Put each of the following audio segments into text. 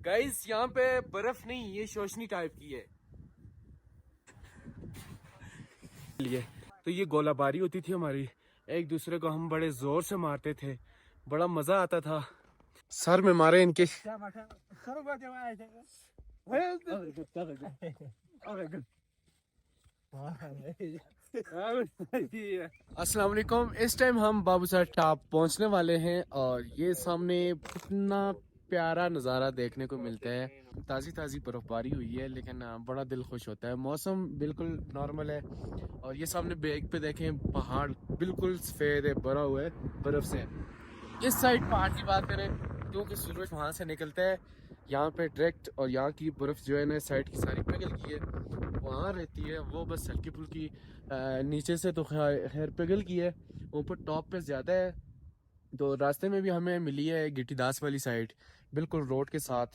Guys यहाँ पे बर्फ नहीं, ये शोशनी टाइप की है। लिए तो ये गोलाबारी होती थी हमारी, एक दूसरे को हम बड़े जोर से मारते थे, बड़ा मजा आता था। सर में मारे इनके। अस्सलाम वालेकुम। इस टाइम हम बाबूसर टॉप पहुंचने वाले हैं और ये सामने कितना प्यारा नज़ारा देखने को मिलता है। ताज़ी ताज़ी बर्फबारी हुई है लेकिन बड़ा दिल खुश होता है। मौसम बिल्कुल नॉर्मल है और ये सामने बैग पे देखें, पहाड़ बिल्कुल सफ़ेद है, भरा हुआ है बर्फ़ से। इस साइड पहाड़ की बात करें क्योंकि सूरज वहाँ से निकलता है यहाँ पे डायरेक्ट, और यहाँ की बर्फ़ जो है ना साइड की सारी पिघल गई है, वहाँ रहती है वो बस हल्की फुल्की। नीचे से तो खैर पिघल गई है, ऊपर टॉप पे ज़्यादा है। तो रास्ते में भी हमें मिली है गिट्टीदास वाली साइड, बिल्कुल रोड के साथ,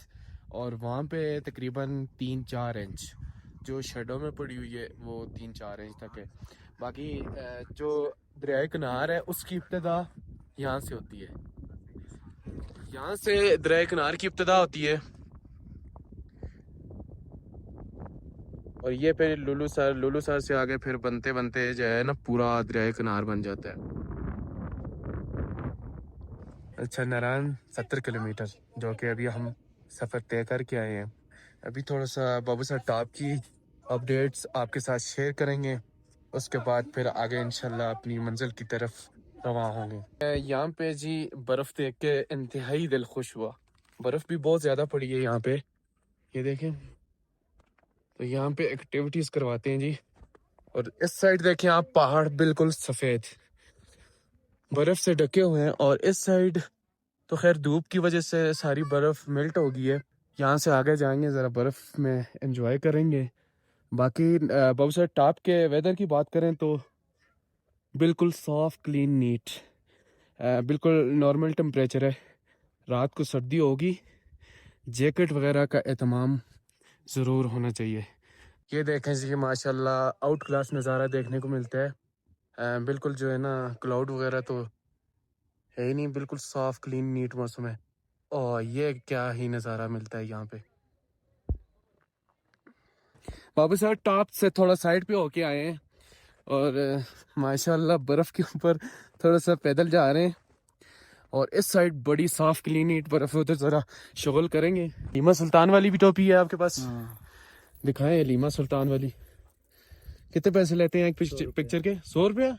और वहाँ पे तकरीबन 3-4 इंच जो शेडो में पड़ी हुई है वो 3-4 इंच तक है। बाकी जो दरिया किनार है उसकी इब्तिदा यहाँ से होती है, यहाँ से दरिया किनार की इब्तिदा होती है। और ये फिर लुलू सर से आगे फिर बनते बनते जो है ना पूरा दरिया किनार बन जाता है। अच्छा, नारायण 70 किलोमीटर जो कि अभी हम सफ़र तय करके आए हैं। अभी थोड़ा सा बाबूसर टॉप की अपडेट्स आपके साथ शेयर करेंगे, उसके बाद फिर आगे इंशाल्लाह अपनी मंजिल की तरफ रवां होंगे। यहाँ पे जी बर्फ़ देख के इंतहाई दिल खुश हुआ। बर्फ़ भी बहुत ज़्यादा पड़ी है यहाँ पे, ये देखें। तो यहाँ पे एक्टिविटीज़ करवाते हैं जी। और इस साइड देखें आप, पहाड़ बिल्कुल सफ़ेद बर्फ़ से ढके हुए हैं, और इस साइड तो खैर धूप की वजह से सारी बर्फ़ मेल्ट हो गई है। यहाँ से आगे जाएंगे, ज़रा बर्फ़ में एंजॉय करेंगे। बाकी बाबूसर टॉप के वेदर की बात करें तो बिल्कुल सॉफ्ट, क्लीन, नीट, बिल्कुल नॉर्मल टेम्परेचर है। रात को सर्दी होगी, जैकेट वगैरह का एहतमाम ज़रूर होना चाहिए। ये देखें जी, माशाल्लाह आउट क्लास नज़ारा देखने को मिलता है। बिल्कुल जो है ना क्लाउड वगैरह तो है ही नहीं, बिल्कुल साफ, क्लीन, नीट मौसम है। और ये क्या ही नज़ारा मिलता है यहाँ पे। बाबू साहब टॉप से थोड़ा साइड पे होके आए हैं और माशाल्लाह बर्फ़ के ऊपर थोड़ा सा पैदल जा रहे हैं, और इस साइड बड़ी साफ, क्लीन, नीट बर्फ़ है। उधर ज़रा शगल करेंगे। लीमा सुल्तान वाली भी टोपी है आपके पास? दिखाएं लीमा सुल्तान वाली। कितने पैसे लेते हैं एक पिक्चर के? 100 रुपया?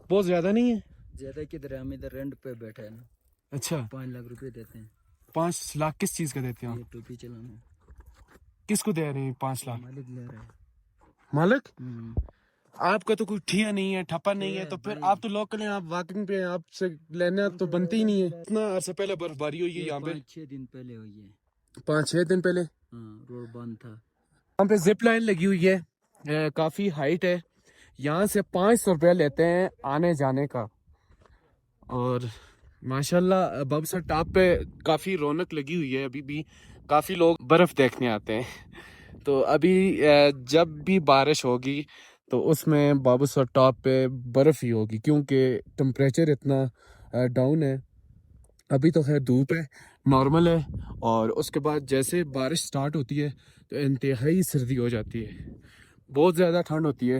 बहुत ज़्यादा नहीं है? ज्यादा किधर है, हम इधर रेंट पे बैठे हैं ना। अच्छा, 5 लाख रुपए देते हैं। 5 लाख किस चीज़ का देते हो? ये टोपी चलाना। किसको दे रहे हैं 5 लाख? मालिक ले रहा है। मालिक? आपका तो कोई ठिया नहीं है, ठप्पा नहीं है, तो फिर भाई। आप तो लोकल हैं, आप वॉकिंग पे हैं, आपसे लेना तो बनती ही नहीं है। इतना अर्से पहले बर्फबारी हुई है यहाँ पे? 5-6 दिन पहले हुई है। 5-6 दिन पहले रोड बंद था। यहाँ पे जिप लाइन लगी हुई है, काफी हाइट है। यहाँ से 500 रुपया लेते हैं आने जाने का। और माशाल्लाह बाबूसर टॉप पे काफी रौनक लगी हुई है, अभी भी काफी लोग बर्फ देखने आते हैं। तो अभी जब भी बारिश होगी तो उसमें बाबूसर टॉप पे बर्फ ही होगी, क्योंकि टेम्परेचर इतना डाउन है। अभी तो खैर धूप है, नॉर्मल है, और उसके बाद जैसे बारिश स्टार्ट होती है तो इंतहाई सर्दी हो जाती है, बहुत ज़्यादा ठंड होती है।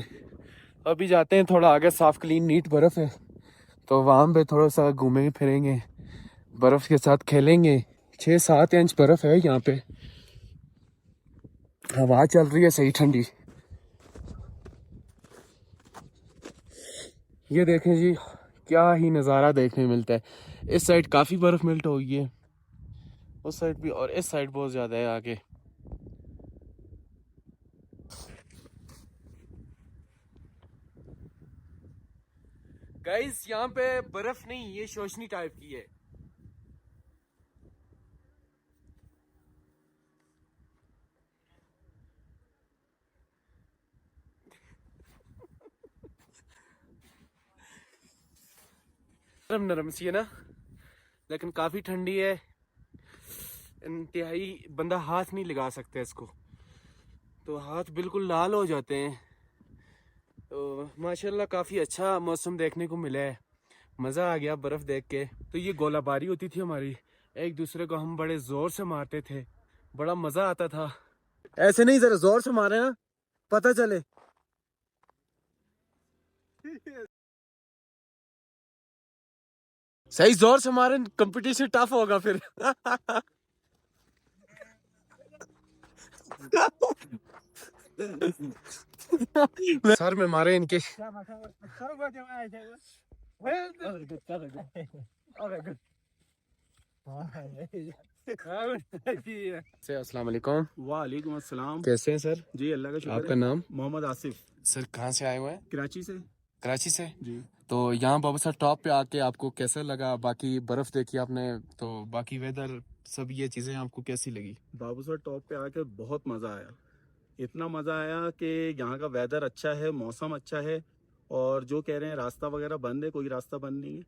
अभी जाते हैं थोड़ा आगे, साफ, क्लीन, नीट बर्फ़ है, तो वहाँ पे थोड़ा सा घूमेंगे फिरेंगे, बर्फ़ के साथ खेलेंगे। 6-7 इंच बर्फ़ है यहाँ पे, हवा चल रही है सही ठंडी। ये देखें जी, क्या ही नज़ारा देखने मिलता है। इस साइड काफ़ी बर्फ़ मेल्ट हो गई है, उस साइड भी, और इस साइड बहुत ज़्यादा है आगे। गाइस यहाँ पे बर्फ़ नहीं, ये शोशनी टाइप की है। नरम नरम सी है ना, लेकिन काफ़ी ठंडी है, इंतहाई। बंदा हाथ नहीं लगा सकता इसको, तो हाथ बिल्कुल लाल हो जाते हैं। तो माशाल्लाह काफ़ी अच्छा मौसम देखने को मिला है, मज़ा आ गया बर्फ़ देख के। तो ये गोलाबारी होती थी हमारी, एक दूसरे को हम बड़े ज़ोर से मारते थे, बड़ा मजा आता था। ऐसे नहीं, जरा जोर से मारे ना, पता चले। सही जोर से मारे, कंपटीशन टफ होगा फिर। सर में मारे इनके। अस्सलाम वालेकुम। वालेकुम अस्सलाम। कैसे हैं सर? जी अल्लाह का शुक्र आपका है। नाम? मोहम्मद आसिफ, सर कहाँ से आए हुए हैं? कराची से। कराची से। जी तो यहाँ बाबा सर टॉप पे आके आपको कैसा लगा? बाकी बर्फ देखी आपने, तो बाकी वेदर, सब ये चीजें आपको कैसी लगी? बाबूसर टॉप पे आके बहुत मज़ा आया। इतना मज़ा आया कि यहाँ का वेदर अच्छा है, मौसम अच्छा है। और जो कह रहे हैं रास्ता वगैरह बंद है, कोई रास्ता बंद नहीं है।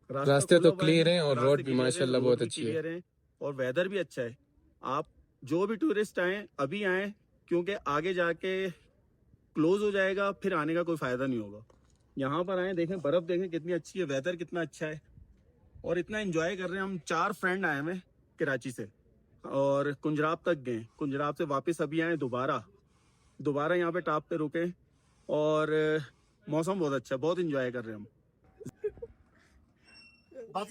रास्ते खुला तो हुआ क्लियर है, हैं और रास्ते रोड भी clear है, माशाल्लाह रोड बहुत भी अच्छी है। clear है और वेदर भी अच्छा है। आप जो भी टूरिस्ट आए अभी आए, क्योंकि आगे जाके क्लोज हो जाएगा, फिर आने का कोई फायदा नहीं होगा। यहाँ पर आए, देखें बर्फ, देखें कितनी अच्छी है, वेदर कितना अच्छा है और इतना एंजॉय कर रहे हैं। हम 4 फ्रेंड आए हैं कराची से और कुंजराब तक गए। कुंजराब से वापस अभी आए, दोबारा यहाँ पे टॉप पे रुके और मौसम बहुत अच्छा है, बहुत एंजॉय कर रहे हैं हम। आज